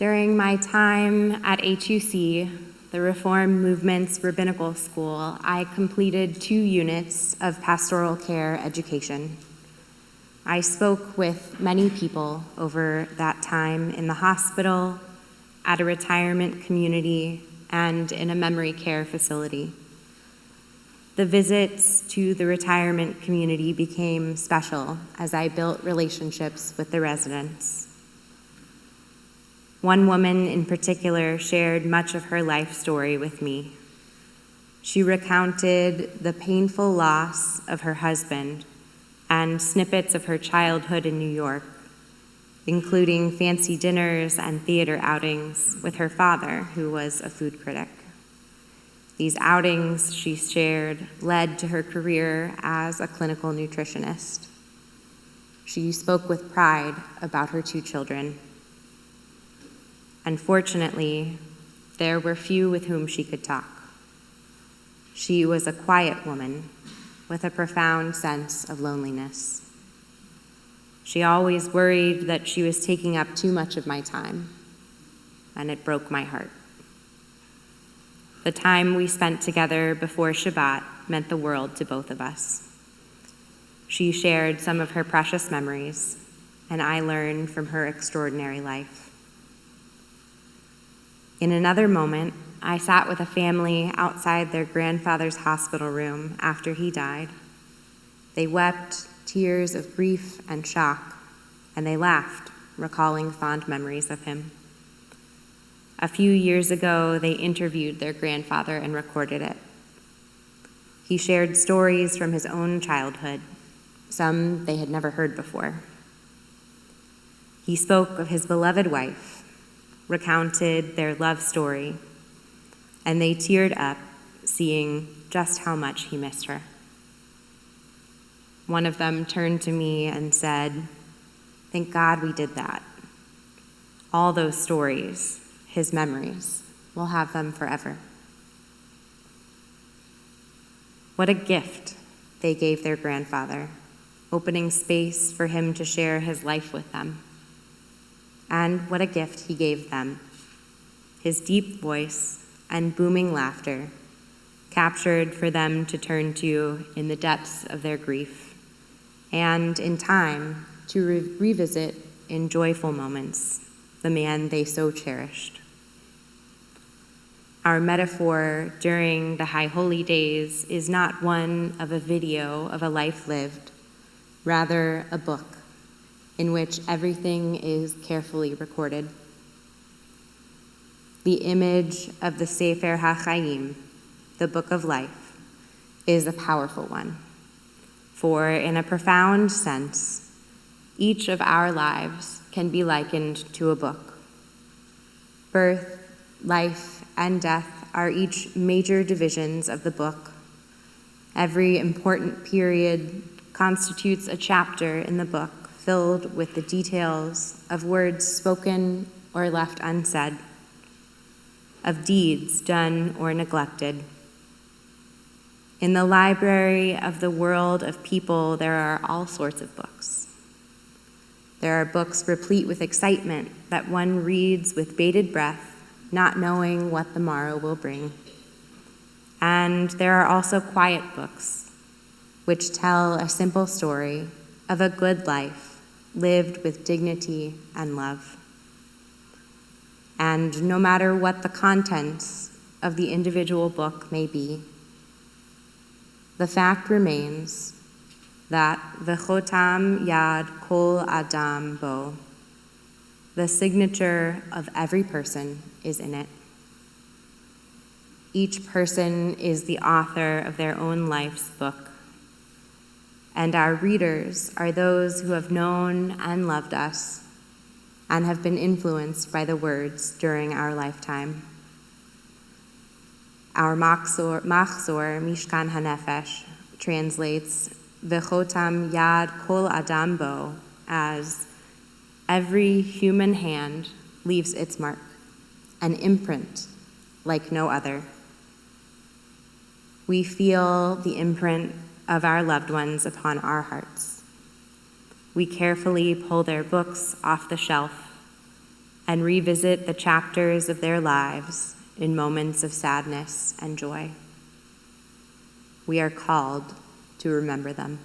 During my time at HUC, the Reform Movement's rabbinical school, I completed 2 units of pastoral care education. I spoke with many people over that time in the hospital, at a retirement community, and in a memory care facility. The visits to the retirement community became special as I built relationships with the residents. One woman in particular shared much of her life story with me. She recounted the painful loss of her husband and snippets of her childhood in New York, including fancy dinners and theater outings with her father, who was a food critic. These outings, she shared, led to her career as a clinical nutritionist. She spoke with pride about her 2 children. Unfortunately, there were few with whom she could talk. She was a quiet woman with a profound sense of loneliness. She always worried that she was taking up too much of my time, and it broke my heart. The time we spent together before Shabbat meant the world to both of us. She shared some of her precious memories, and I learned from her extraordinary life. In another moment, I sat with a family outside their grandfather's hospital room after he died. They wept tears of grief and shock, and they laughed, recalling fond memories of him. A few years ago, they interviewed their grandfather and recorded it. He shared stories from his own childhood, some they had never heard before. He spoke of his beloved wife, recounted their love story, and they teared up, seeing just how much he missed her. One of them turned to me and said, "Thank God we did that. All those stories, his memories, we'll have them forever." What a gift they gave their grandfather, opening space for him to share his life with them. And what a gift he gave them. His deep voice and booming laughter, captured for them to turn to in the depths of their grief, and in time to revisit in joyful moments the man they so cherished. Our metaphor during the High Holy Days is not one of a video of a life lived, rather a book in which everything is carefully recorded. The image of the Sefer HaChaim, the Book of Life, is a powerful one, for in a profound sense, each of our lives can be likened to a book. Birth, life, and death are each major divisions of the book. Every important period constitutes a chapter in the book filled with the details of words spoken or left unsaid, of deeds done or neglected. In the library of the world of people, there are all sorts of books. There are books replete with excitement that one reads with bated breath, not knowing what the morrow will bring. And there are also quiet books, which tell a simple story of a good life lived with dignity and love. And no matter what the contents of the individual book may be, the fact remains that v'chotam yad kol adam bo, the signature of every person, is in it. Each person is the author of their own life's book, and our readers are those who have known and loved us and have been influenced by the words during our lifetime. Our Machzor Mishkan HaNefesh translates V'chotam Yad Kol Adam Bo as every human hand leaves its mark, an imprint like no other. We feel the imprint of our loved ones upon our hearts. We carefully pull their books off the shelf, and revisit the chapters of their lives in moments of sadness and joy. We are called to remember them.